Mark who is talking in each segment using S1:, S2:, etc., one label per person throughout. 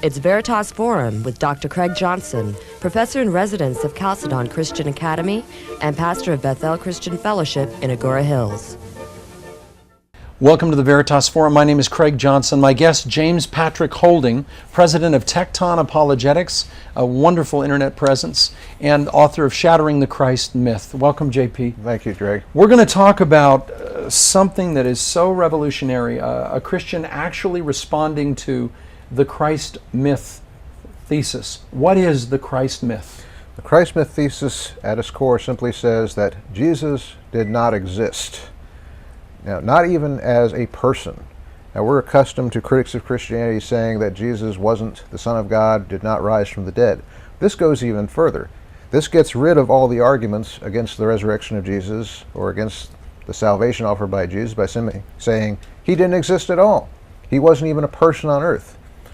S1: It's Veritas Forum with Dr. Craig Johnson, Professor in Residence of Chalcedon Christian Academy and Pastor of Bethel Christian Fellowship in Agora Hills.
S2: Welcome to the Veritas Forum. My name is Craig Johnson. My guest, James Patrick Holding, president of Tecton Apologetics, a wonderful internet presence, and author of Shattering the Christ Myth. Welcome, JP.
S3: Thank you, Craig.
S2: We're going to talk about something that is so revolutionary, a Christian actually responding to the Christ myth thesis. What is the Christ myth?
S3: The Christ myth thesis at its core simply says that Jesus did not exist. Now, not even as a person. Now, we're accustomed to critics of Christianity saying that Jesus wasn't the Son of God, did not rise from the dead. This goes even further. This gets rid of all the arguments against the resurrection of Jesus or against the salvation offered by Jesus by simply saying he didn't exist at all. He wasn't even a person on earth.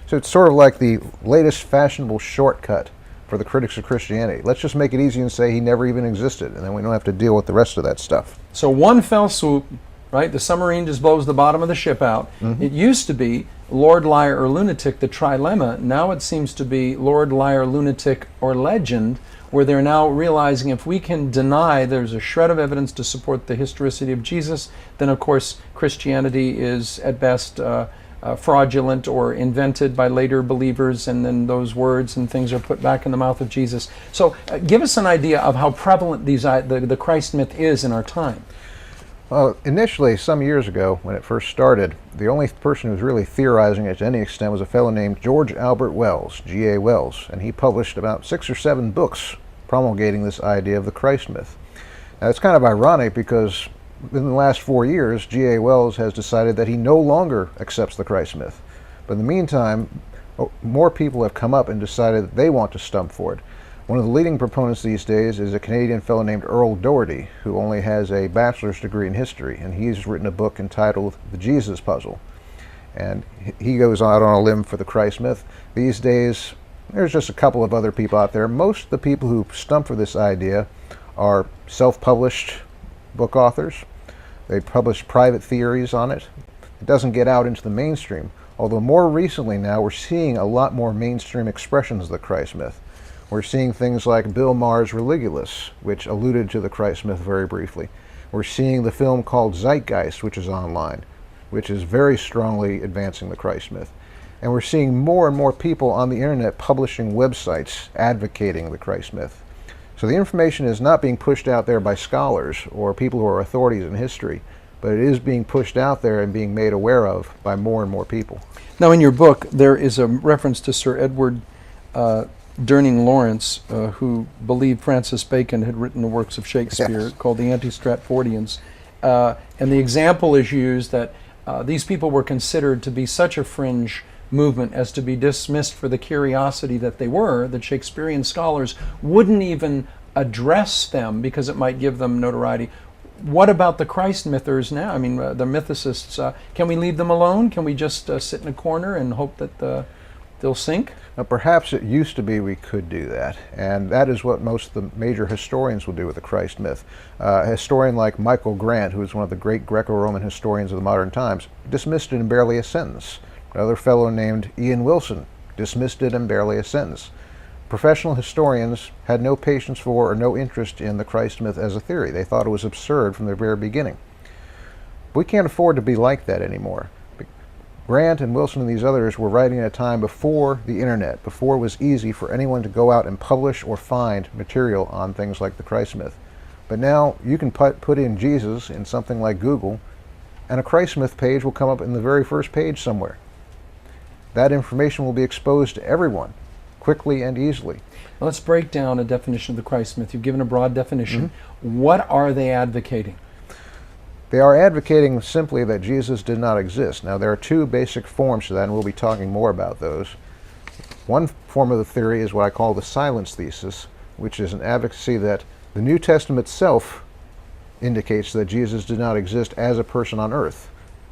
S3: So it's sort of like the latest fashionable shortcut for the critics of Christianity. Let's just make it easy and say he never even existed, and then we don't have to deal with the rest of that stuff.
S2: So one fell swoop, right? The submarine just blows the bottom of the ship out. Mm-hmm. It used to be Lord, Liar, or Lunatic, the trilemma. Now it seems to be Lord, Liar, Lunatic, or Legend, where they're now realizing if we can deny there's a shred of evidence to support the historicity of Jesus, then of course Christianity is at best fraudulent or invented by later believers, and then those words and things are put back in the mouth of Jesus. So give us an idea of how prevalent the Christ myth is in our time.
S3: Well, initially, some years ago, when it first started, the only person who was really theorizing it to any extent was a fellow named George Albert Wells, G.A. Wells, and he published about 6 or 7 books promulgating this idea of the Christ myth. Now, it's kind of ironic because within the last 4 years, G.A. Wells has decided that he no longer accepts the Christ myth. But in the meantime, more people have come up and decided that they want to stump for it. One of the leading proponents these days is a Canadian fellow named Earl Doherty, who only has a bachelor's degree in history, and he's written a book entitled The Jesus Puzzle. And he goes out on a limb for the Christ myth. These days, there's just a couple of other people out there. Most of the people who stump for this idea are self-published book authors. They publish private theories on it. It doesn't get out into the mainstream, although more recently now we're seeing a lot more mainstream expressions of the Christ myth. We're seeing things like Bill Maher's Religulous, which alluded to the Christ myth very briefly. We're seeing the film called Zeitgeist, which is online, which is very strongly advancing the Christ myth. And we're seeing more and more people on the internet publishing websites advocating the Christ myth. So the information is not being pushed out there by scholars or people who are authorities in history, but it is being pushed out there and being made aware of by more and more people.
S2: Now, in your book, there is a reference to Sir Edward Durning Lawrence, who believed Francis Bacon had written the works of Shakespeare,
S3: yes,
S2: called the Anti-Stratfordians. And the example is used that these people were considered to be such a fringe movement as to be dismissed for the curiosity that they were, that Shakespearean scholars wouldn't even address them because it might give them notoriety. What about the Christ mythers now? I mean, the mythicists, can we leave them alone? Can we just sit in a corner and hope that they'll sink?
S3: Now, perhaps it used to be we could do that, and that is what most of the major historians will do with the Christ myth. A historian like Michael Grant, who is one of the great Greco-Roman historians of the modern times, dismissed it in barely a sentence. Another fellow named Ian Wilson dismissed it in barely a sentence. Professional historians had no patience for or no interest in the Christ myth as a theory. They thought it was absurd from the very beginning. We can't afford to be like that anymore. Grant and Wilson and these others were writing at a time before the internet, before it was easy for anyone to go out and publish or find material on things like the Christ myth. But now you can put in Jesus in something like Google, and a Christ myth page will come up in the very first page somewhere. That information will be exposed to everyone quickly and easily.
S2: Now let's break down a definition of the Christ myth. You've given a broad definition. Mm-hmm. What are they advocating?
S3: They are advocating simply that Jesus did not exist. Now, there are 2 basic forms to that, and we'll be talking more about those. One form of the theory is what I call the silence thesis, which is an advocacy that the New Testament itself indicates that Jesus did not exist as a person on earth.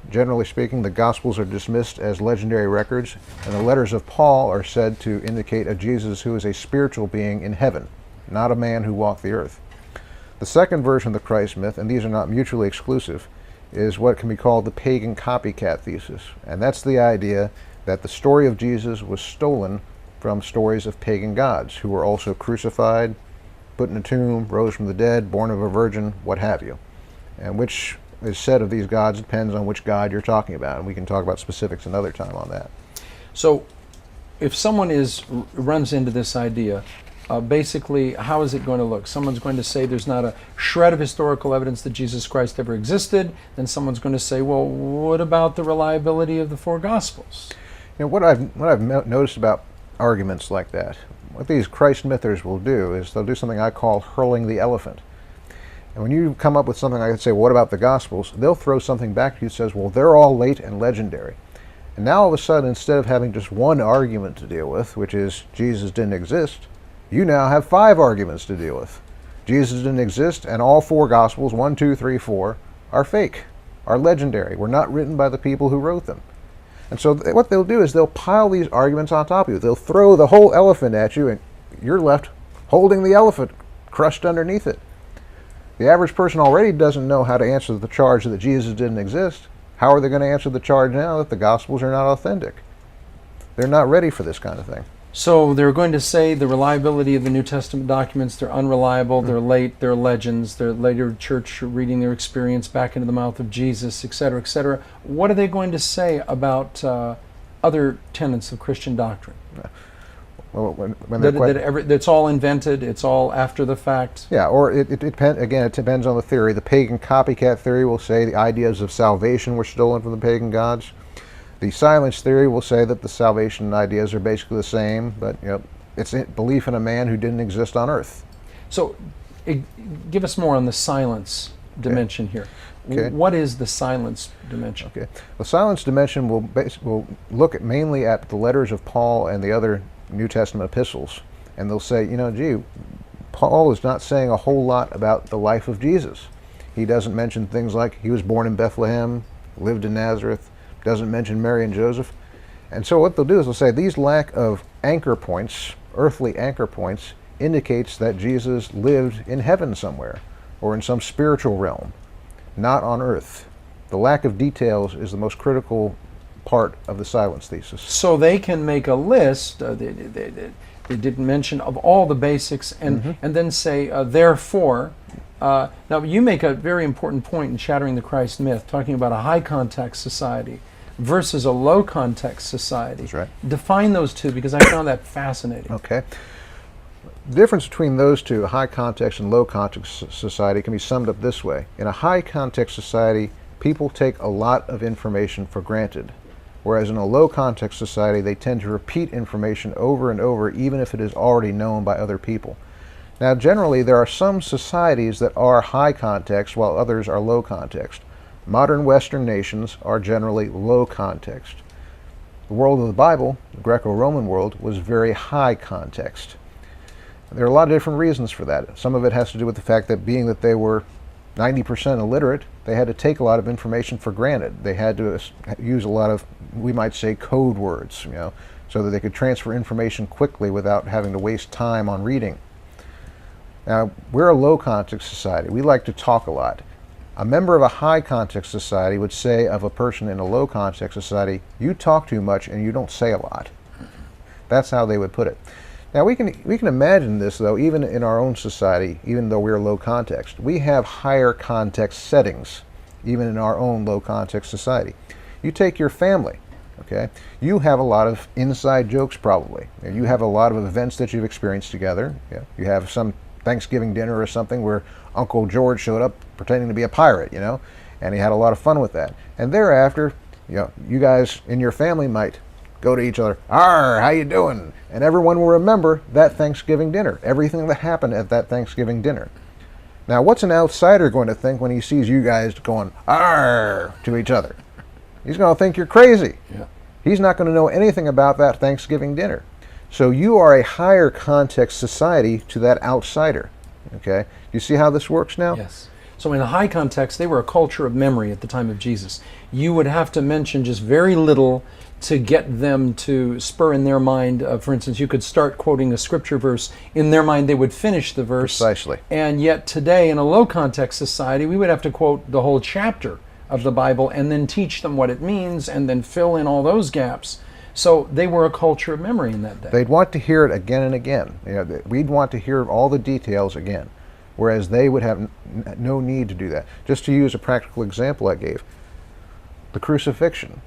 S3: Generally speaking, the Gospels are dismissed as legendary records, and the letters of Paul are said to indicate a Jesus who is a spiritual being in heaven, not a man who walked the earth. The second version of the Christ myth, and these are not mutually exclusive, is what can be called the pagan copycat thesis. And that's the idea that the story of Jesus was stolen from stories of pagan gods who were also crucified, put in a tomb, rose from the dead, born of a virgin, what have you. And which is said of these gods depends on which god you're talking about, and we can talk about specifics another time on that.
S2: So if someone runs into this idea, basically, how is it going to look? Someone's going to say there's not a shred of historical evidence that Jesus Christ ever existed. Then someone's going to say, well, what about the reliability of the four Gospels?
S3: You know, what I've noticed about arguments like that, what these Christ mythers will do is they'll do something I call hurling the elephant. And when you come up with something, I could say, well, what about the Gospels? They'll throw something back to you that says, well, they're all late and legendary. And now all of a sudden, instead of having just one argument to deal with, which is Jesus didn't exist, you now have 5 arguments to deal with. Jesus didn't exist, and all 4 Gospels, 1, 2, 3, 4, are fake, are legendary, were not written by the people who wrote them. And so what they'll do is they'll pile these arguments on top of you. They'll throw the whole elephant at you, and you're left holding the elephant crushed underneath it. The average person already doesn't know how to answer the charge that Jesus didn't exist. How are they going to answer the charge now that the Gospels are not authentic? They're not ready for this kind of thing.
S2: So they're going to say the reliability of the New Testament documents, they're unreliable, they're late, they're legends, they're later church reading their experience back into the mouth of Jesus, etc., etc. What are they going to say about other tenets of Christian doctrine?
S3: Well, when
S2: that's all invented, it's all after the fact?
S3: Yeah, or it depends on the theory. The pagan copycat theory will say the ideas of salvation were stolen from the pagan gods. The silence theory will say that the salvation ideas are basically the same, but it's belief in a man who didn't exist on earth.
S2: So give us more on the silence dimension here.
S3: Okay.
S2: What is the silence dimension?
S3: Okay. The silence dimension will look mainly at the letters of Paul and the other New Testament epistles, and they'll say, gee, Paul is not saying a whole lot about the life of Jesus. He doesn't mention things like he was born in Bethlehem, lived in Nazareth, doesn't mention Mary and Joseph. And so what they'll do is they'll say these lack of anchor points, earthly anchor points, indicates that Jesus lived in heaven somewhere or in some spiritual realm, not on earth. The lack of details is the most critical part of the silence thesis.
S2: So they can make a list, they didn't mention, of all the basics, and then say, therefore, now you make a very important point in Shattering the Christ Myth, talking about a high context society versus a low context society.
S3: That's right.
S2: Define those two, because I found that fascinating.
S3: Okay. The difference between those two, a high context and low context society, can be summed up this way. In a high context society, people take a lot of information for granted. Whereas in a low context society, they tend to repeat information over and over, even if it is already known by other people. Now, generally, there are some societies that are high context, while others are low context. Modern Western nations are generally low context. The world of the Bible, the Greco-Roman world, was very high context. There are a lot of different reasons for that. Some of it has to do with the fact that being that they were 90% illiterate, they had to take a lot of information for granted. They had to use a lot of, we might say, code words, so that they could transfer information quickly without having to waste time on reading. Now, we're a low context society. We like to talk a lot. A member of a high context society would say of a person in a low context society, you talk too much and you don't say a lot. That's how they would put it. Now, we can imagine this, though, even in our own society, even though we're low context. We have higher context settings, even in our own low context society. You take your family, okay? You have a lot of inside jokes, probably. You have a lot of events that you've experienced together. You have some Thanksgiving dinner or something where Uncle George showed up pretending to be a pirate, and he had a lot of fun with that. And thereafter, you guys in your family might go to each other, "Arr, how you doing?" And everyone will remember that Thanksgiving dinner, everything that happened at that Thanksgiving dinner. Now, what's an outsider going to think when he sees you guys going, "Arr," to each other? He's going to think you're crazy.
S2: Yeah.
S3: He's not going to know anything about that Thanksgiving dinner. So you are a higher context society to that outsider. Okay? You see how this works now?
S2: Yes. So in a high context, they were a culture of memory at the time of Jesus. You would have to mention just very little to get them to spur in their mind. For instance, you could start quoting a scripture verse. In their mind, they would finish the verse.
S3: Precisely.
S2: And yet today, in a low context society, we would have to quote the whole chapter of the Bible and then teach them what it means and then fill in all those gaps. So they were a culture of memory in that day.
S3: They'd want to hear it again and again. We'd want to hear all the details again, whereas they would have no need to do that. Just to use a practical example I gave, the crucifixion.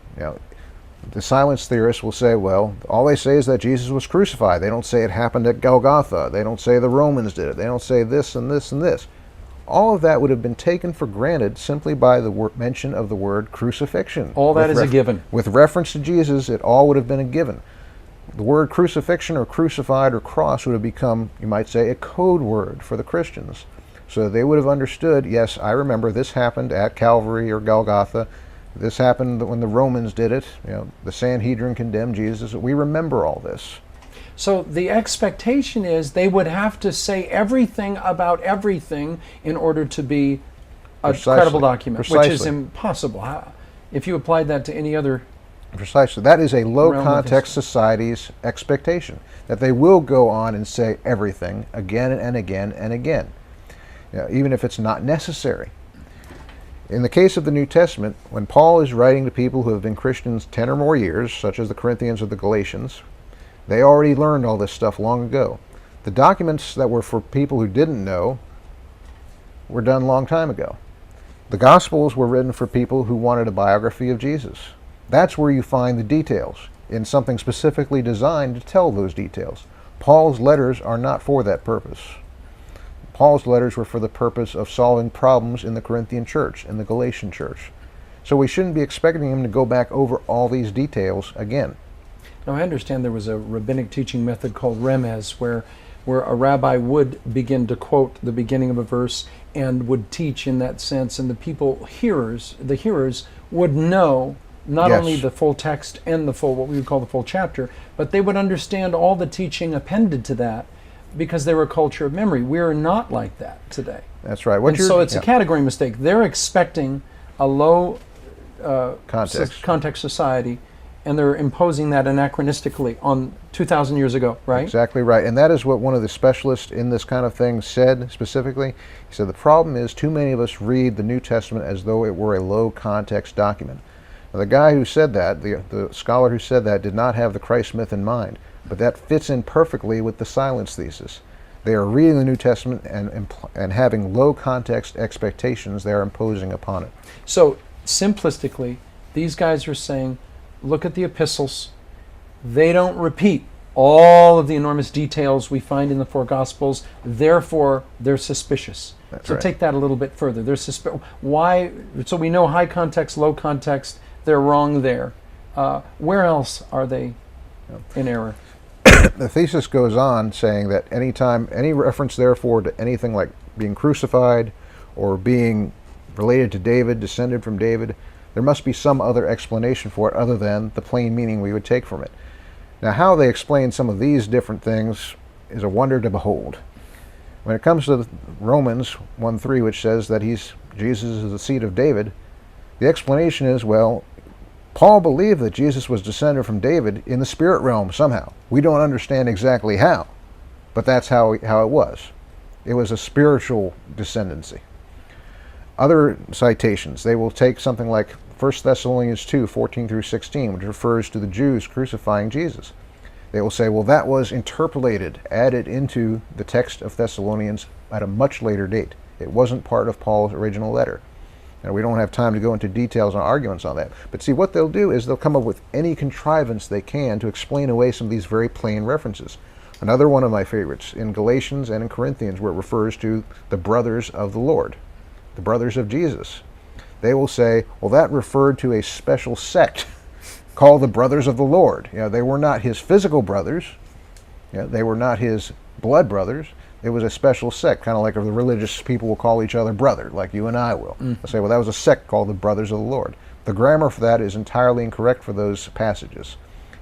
S3: The silence theorists will say, well, all they say is that Jesus was crucified. They don't say it happened at Golgotha. They don't say the Romans did it. They don't say this and this and this. All of that would have been taken for granted simply by the mention of the word crucifixion.
S2: All that is a given.
S3: With reference to Jesus, it all would have been a given. The word crucifixion or crucified or cross would have become, you might say, a code word for the Christians. So they would have understood, yes, I remember this happened at Calvary or Golgotha. This happened when the Romans did it. The Sanhedrin condemned Jesus. We remember all this.
S2: So the expectation is they would have to say everything about everything in order to be a credible document, which is impossible. If you applied that to any other...
S3: Precisely. That is a low-context society's expectation, that they will go on and say everything again and again and again, even if it's not necessary. In the case of the New Testament, when Paul is writing to people who have been Christians 10 or more years, such as the Corinthians or the Galatians, they already learned all this stuff long ago. The documents that were for people who didn't know were done a long time ago. The Gospels were written for people who wanted a biography of Jesus. That's where you find the details, in something specifically designed to tell those details. Paul's letters are not for that purpose. Paul's letters were for the purpose of solving problems in the Corinthian church, in the Galatian church. So we shouldn't be expecting him to go back over all these details again.
S2: Now, I understand there was a rabbinic teaching method called remez, where a rabbi would begin to quote the beginning of a verse and would teach in that sense, and the hearers would know not only the full text and the full, what we would call the full chapter, but they would understand all the teaching appended to that, because they were a culture of memory. We are not like that today.
S3: That's right.
S2: So it's a category mistake. They're expecting a low context society, and they're imposing that anachronistically on 2,000 years ago, right?
S3: Exactly right. And that is what one of the specialists in this kind of thing said specifically. He said the problem is too many of us read the New Testament as though it were a low context document. Now, the guy who said that, the scholar who said that, did not have the Christ myth in mind. But that fits in perfectly with the silence thesis. They are reading the New Testament and having low context expectations they are imposing upon it.
S2: So, simplistically, these guys are saying, look at the epistles. They don't repeat all of the enormous details we find in the four Gospels. Therefore, they're suspicious.
S3: That's
S2: so
S3: right.
S2: Take that a little bit further. They're why? So we know high context, low context. They're wrong there. Where else are they in error?
S3: The thesis goes on saying that any reference therefore to anything like being crucified or being related to David, descended from David, there must be some other explanation for it other than the plain meaning we would take from it. Now, how they explain some of these different things is a wonder to behold. When it comes to Romans 1:3, which says that Jesus is the seed of David, the explanation is, well, Paul believed that Jesus was descended from David in the spirit realm somehow. We don't understand exactly how, but that's how it was. It was a spiritual descendancy. Other citations, they will take something like 1 Thessalonians 2:14 through 16, which refers to the Jews crucifying Jesus. They will say, well, that was interpolated, added into the text of Thessalonians at a much later date. It wasn't part of Paul's original letter. And we don't have time to go into details and arguments on that. But see, what they'll do is they'll come up with any contrivance they can to explain away some of these very plain references. Another one of my favorites, in Galatians and in Corinthians, where it refers to the brothers of the Lord, the brothers of Jesus. They will say, well, that referred to a special sect called the brothers of the Lord. They were not his physical brothers. They were not his blood brothers. It was a special sect, kind of like the religious people will call each other brother, like you and I will. They'll say, well, that was a sect called the Brothers of the Lord. The grammar for that is entirely incorrect for those passages.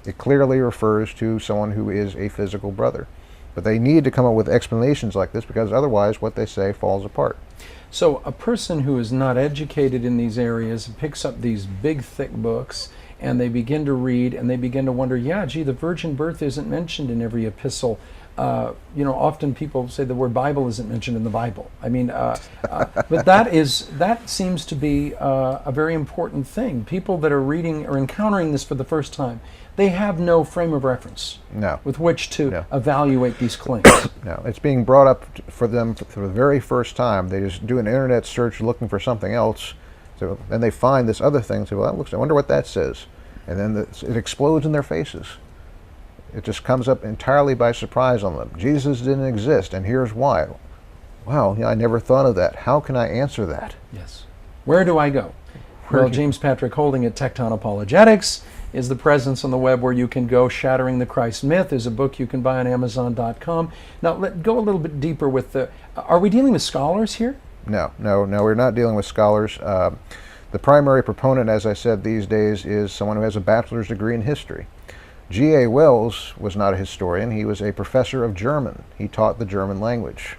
S3: It clearly refers to someone who is a physical brother. But they need to come up with explanations like this, because otherwise what they say falls apart.
S2: So a person who is not educated in these areas picks up these big, thick books, and they begin to read, and they begin to wonder, the virgin birth isn't mentioned in every epistle. Often people say the word Bible isn't mentioned in the Bible. But that seems to be a very important thing. People that are reading or encountering this for the first time, they have no frame of reference with which to evaluate these claims.
S3: No, it's being brought up for them for the very first time. They just do an internet search looking for something else, so then they find this other thing. So, well, I wonder what that says, and then it explodes in their faces. It just comes up entirely by surprise on them. Jesus didn't exist, and here's why. Wow, I never thought of that. How can I answer that?
S2: Yes. Where do I go? Well, James Patrick Holding at Tecton Apologetics is the presence on the web where you can go. Shattering the Christ Myth is a book you can buy on Amazon.com. Now, let's go a little bit deeper with the... Are we dealing with scholars here?
S3: No, we're not dealing with scholars. The primary proponent, as I said, these days is someone who has a bachelor's degree in history. G.A. Wells was not a historian. He was a professor of German. He taught the German language.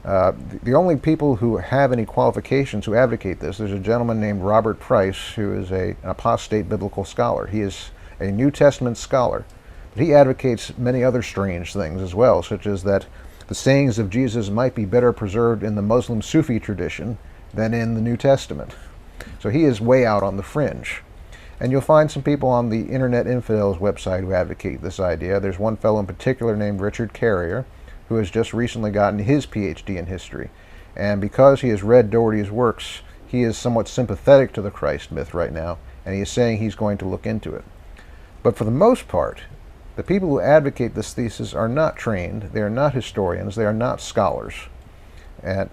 S3: The only people who have any qualifications who advocate this, there's a gentleman named Robert Price, who is an apostate biblical scholar. He is a New Testament scholar. But he advocates many other strange things as well, such as that the sayings of Jesus might be better preserved in the Muslim Sufi tradition than in the New Testament. So he is way out on the fringe. And you'll find some people on the Internet Infidels website who advocate this idea. There's one fellow in particular named Richard Carrier, who has just recently gotten his PhD in history. And because he has read Doherty's works, he is somewhat sympathetic to the Christ myth right now, and he is saying he's going to look into it. But for the most part, the people who advocate this thesis are not trained, they are not historians, they are not scholars. And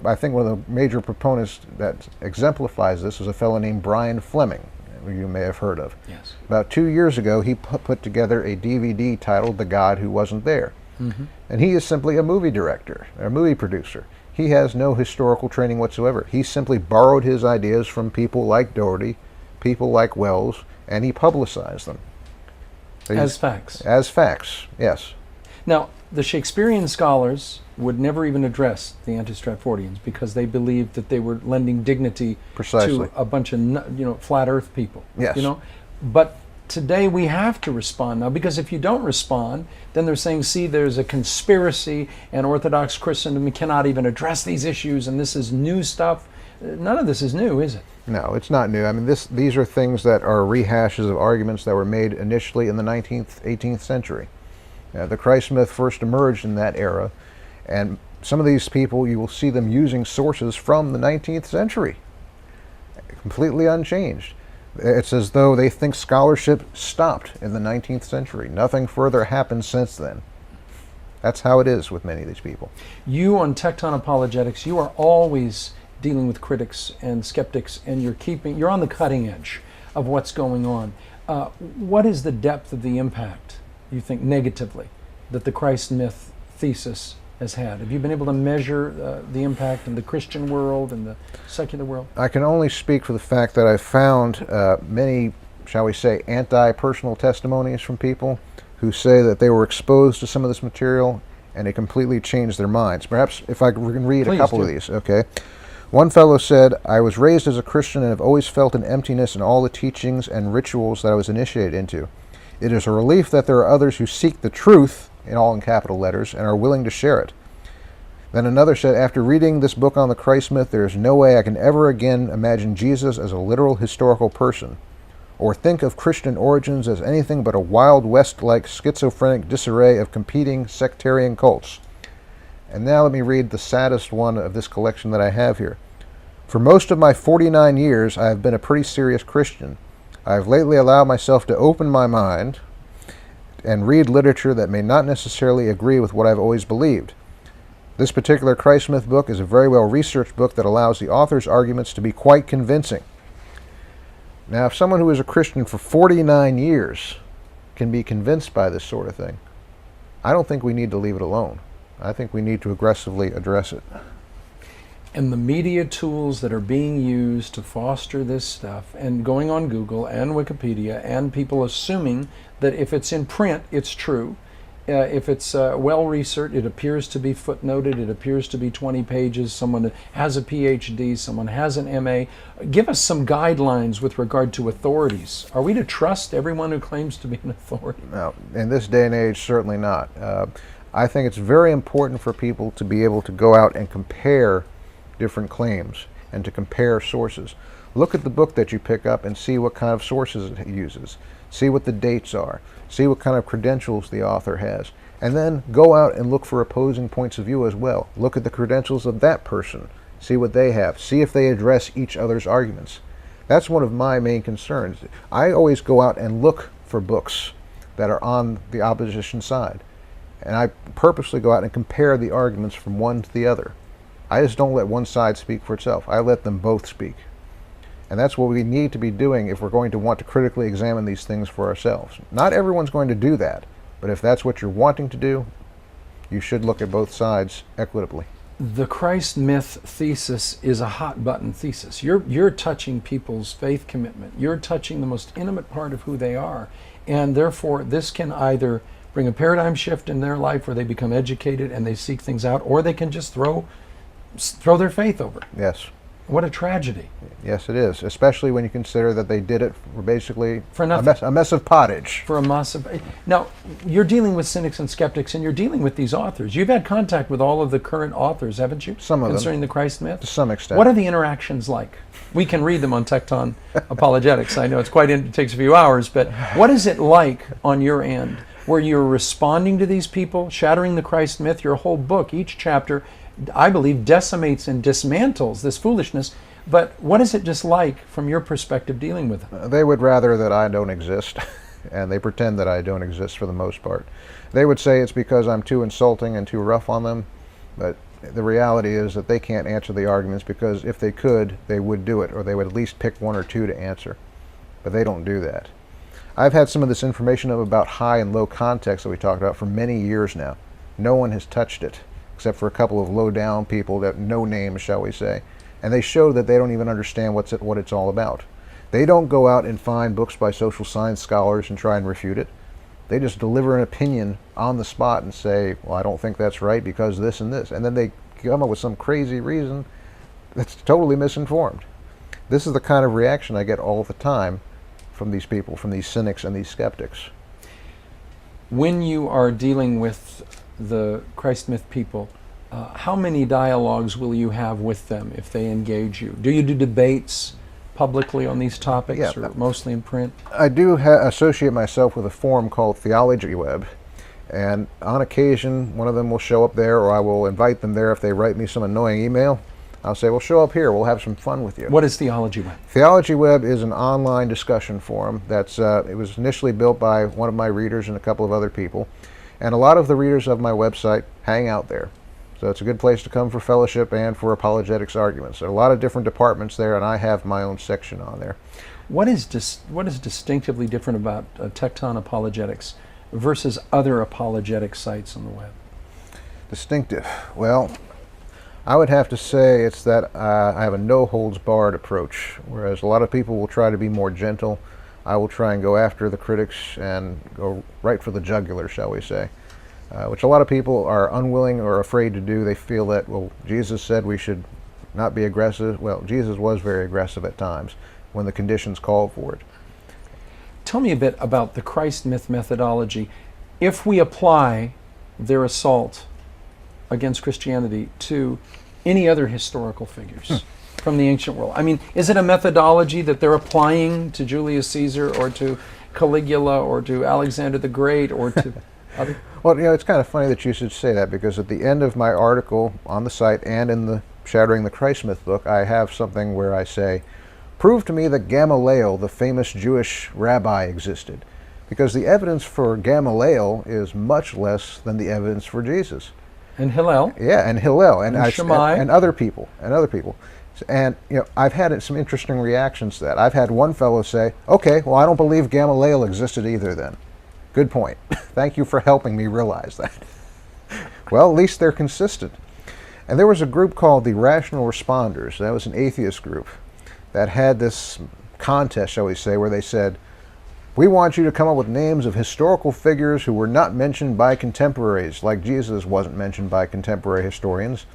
S3: I think one of the major proponents that exemplifies this is a fellow named Brian Fleming, who you may have heard of.
S2: Yes.
S3: About 2 years ago, he put together a DVD titled The God Who Wasn't There. Mm-hmm. And he is simply a movie director, a movie producer. He has no historical training whatsoever. He simply borrowed his ideas from people like Doherty, people like Wells, and he publicized them.
S2: As facts.
S3: As facts, yes.
S2: Now, the Shakespearean scholars would never even address the anti-Stratfordians because they believed that they were lending dignity to a bunch of flat Earth people.
S3: Yes.
S2: But today we have to respond now, because if you don't respond, then they're saying, see, there's a conspiracy and Orthodox Christendom cannot even address these issues, and this is new stuff. None of this is new, is it?
S3: No, it's not new. I mean, these are things that are rehashes of arguments that were made initially in the 19th, 18th century. The Christ myth first emerged in that era, and some of these people, you will see them using sources from the 19th century, completely unchanged. It's as though they think scholarship stopped in the 19th century. Nothing further happened since then. That's how it is with many of these people.
S2: You on Tecton Apologetics, you are always dealing with critics and skeptics, and you're on the cutting edge of what's going on. What is the depth of the impact, you think, negatively, that the Christ myth thesis has had? Have you been able to measure the impact in the Christian world and the secular world?
S3: I can only speak for the fact that I've found many, shall we say, anti-personal testimonies from people who say that they were exposed to some of this material and it completely changed their minds. Perhaps if I can read a couple of these, okay? One fellow said, "I was raised as a Christian and have always felt an emptiness in all the teachings and rituals that I was initiated into. It is a relief that there are others who seek the truth," all in capital letters, "and are willing to share it." Then another said, "After reading this book on the Christ myth, there is no way I can ever again imagine Jesus as a literal historical person, or think of Christian origins as anything but a Wild West-like schizophrenic disarray of competing sectarian cults." And now let me read the saddest one of this collection that I have here. "For most of my 49 years, I have been a pretty serious Christian. I have lately allowed myself to open my mind and read literature that may not necessarily agree with what I've always believed. This particular Christ myth book is a very well-researched book that allows the author's arguments to be quite convincing." Now, if someone who is a Christian for 49 years can be convinced by this sort of thing, I don't think we need to leave it alone. I think we need to aggressively address it.
S2: And the media tools that are being used to foster this stuff, and going on Google and Wikipedia, and people assuming that if it's in print, it's true. If it's well-researched, it appears to be footnoted, it appears to be 20 pages, someone has a PhD, someone has an MA. Give us some guidelines with regard to authorities. Are we to trust everyone who claims to be an authority?
S3: No, in this day and age, certainly not. I think it's very important for people to be able to go out and compare different claims and to compare sources. Look at the book that you pick up and see what kind of sources it uses. see what the dates are, see what kind of credentials the author has, and then go out and look for opposing points of view as well. Look at the credentials of that person, see what they have, see if they address each other's arguments. That's one of my main concerns. I always go out and look for books that are on the opposition side, and I purposely go out and compare the arguments from one to the other. I just don't let one side speak for itself. I let them both speak. And that's what we need to be doing if we're going to want to critically examine these things for ourselves. Not everyone's going to do that, but if that's what you're wanting to do, you should look at both sides equitably.
S2: The Christ myth thesis is a hot button thesis. You're touching people's faith commitment. You're touching the most intimate part of who they are. And therefore, this can either bring a paradigm shift in their life where they become educated and they seek things out, or they can just throw their faith over.
S3: Yes.
S2: What a tragedy.
S3: Yes, it is, especially when you consider that they did it for basically
S2: For nothing.
S3: a mess of pottage.
S2: For a mess of... Now, you're dealing with cynics and skeptics, and you're dealing with these authors. You've had contact with all of the current authors, haven't you?
S3: Some of them.
S2: Concerning the Christ myth?
S3: To some extent.
S2: What are the interactions like? We can read them on Tecton Apologetics. I know it takes a few hours, but what is it like on your end, where you're responding to these people, shattering the Christ myth? Your whole book, each chapter, I believe, decimates and dismantles this foolishness. But what is it just like, from your perspective, dealing with them?
S3: They would rather that I don't exist, and they pretend that I don't exist for the most part. They would say it's because I'm too insulting and too rough on them, but the reality is that they can't answer the arguments, because if they could, they would do it, or they would at least pick one or two to answer. But they don't do that. I've had some of this information about high and low context that we talked about for many years now. No one has touched it, except for a couple of low-down people that no names, shall we say. And they show that they don't even understand what it's all about. They don't go out and find books by social science scholars and try and refute it. They just deliver an opinion on the spot and say, well, I don't think that's right because this and this. And then they come up with some crazy reason that's totally misinformed. This is the kind of reaction I get all the time from these people, from these cynics and these skeptics.
S2: When you are dealing with the Christ myth people, how many dialogues will you have with them if they engage you? Do you do debates publicly on these topics, or mostly in print? I do
S3: associate myself with a forum called Theology Web, and on occasion one of them will show up there, or I will invite them there if they write me some annoying email. I'll say, well, show up here, we'll have some fun with you.
S2: What is Theology Web?
S3: Theology Web is an online discussion forum that's it was initially built by one of my readers and a couple of other people, and a lot of the readers of my website hang out there. So it's a good place to come for fellowship and for apologetics arguments. There are a lot of different departments there, and I have my own section on there.
S2: What is distinctively different about Tecton Apologetics versus other apologetic sites on the web?
S3: Distinctive. Well, I would have to say it's that I have a no-holds-barred approach, whereas a lot of people will try to be more gentle. I will try and go after the critics and go right for the jugular, shall we say. Which a lot of people are unwilling or afraid to do. They feel that, well, Jesus said we should not be aggressive. Well, Jesus was very aggressive at times when the conditions called for it.
S2: Tell me a bit about the Christ myth methodology. If we apply their assault against Christianity to any other historical figures from the ancient world, I mean, is it a methodology that they're applying to Julius Caesar or to Caligula or to Alexander the Great or to other?
S3: Well, you know, it's kind of funny that you should say that, because at the end of my article on the site and in the Shattering the Christ Myth book, I have something where I say, prove to me that Gamaliel, the famous Jewish rabbi, existed. Because the evidence for Gamaliel is much less than the evidence for Jesus.
S2: And Hillel.
S3: Yeah, and Hillel.
S2: And Shammai.
S3: And other people. And, you know, I've had some interesting reactions to that. I've had one fellow say, okay, well, I don't believe Gamaliel existed either then. Good point. Thank you for helping me realize that. Well, at least they're consistent. And there was a group called the Rational Responders. That was an atheist group that had this contest, shall we say, where they said, we want you to come up with names of historical figures who were not mentioned by contemporaries, like Jesus wasn't mentioned by contemporary historians.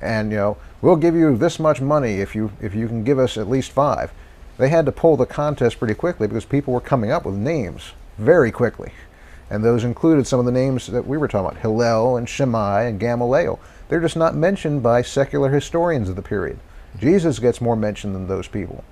S3: And, you know, we'll give you this much money if you can give us at least 5. They had to pull the contest pretty quickly because people were coming up with names very quickly. And those included some of the names that we were talking about, Hillel and Shammai and Gamaliel. They're just not mentioned by secular historians of the period. Jesus gets more mention than those people.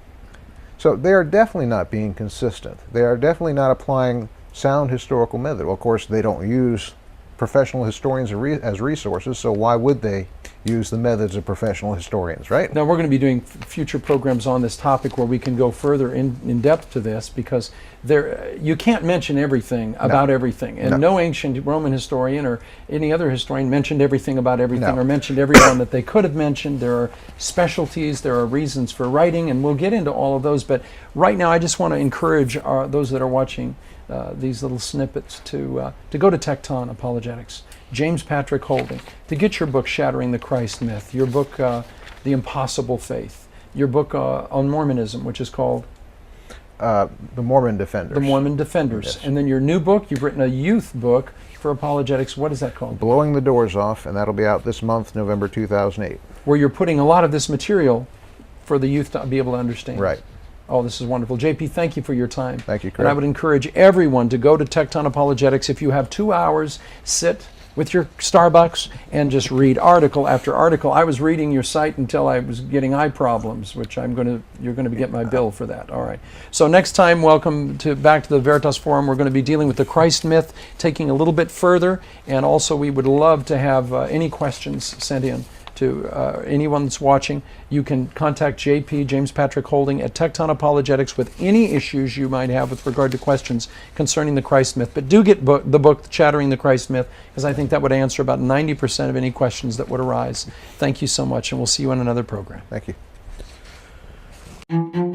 S3: So they are definitely not being consistent. They are definitely not applying sound historical method. Well, of course, they don't use professional historians as resources, so why would they use the methods of professional historians, right?
S2: Now, we're going to be doing future programs on this topic where we can go further in depth to this, because you can't mention everything about everything. And no ancient Roman historian or any other historian mentioned everything about everything, or mentioned everyone that they could have mentioned. There are specialties, there are reasons for writing, and we'll get into all of those. But right now, I just want to encourage those that are watching these little snippets to go to Tecton Apologetics, James Patrick Holding, to get your book Shattering the Christ Myth, your book The Impossible Faith, your book on Mormonism, which is called
S3: The Mormon Defenders.
S2: The Mormon Defenders.
S3: Yes.
S2: And then your new book, you've written a youth book for apologetics. What is that called?
S3: Blowing the Doors Off, and that'll be out this month, November 2008.
S2: Where you're putting a lot of this material for the youth to be able to understand.
S3: Right.
S2: Oh, this is wonderful. JP, thank you for your time.
S3: Thank you, Craig.
S2: And I would encourage everyone to go to Tecton Apologetics. If you have 2 hours, sit with your Starbucks and just read article after article. I was reading your site until I was getting eye problems, which you're going to get my bill for that. All right. So next time, welcome back to the Veritas Forum. We're going to be dealing with the Christ myth, taking a little bit further, and also we would love to have any questions sent in to anyone that's watching. You can contact JP, James Patrick Holding, at Tecton Apologetics with any issues you might have with regard to questions concerning the Christ myth. But do get the book, Shattering the Christ Myth, because I think that would answer about 90% of any questions that would arise. Thank you so much, and we'll see you in another program.
S3: Thank you.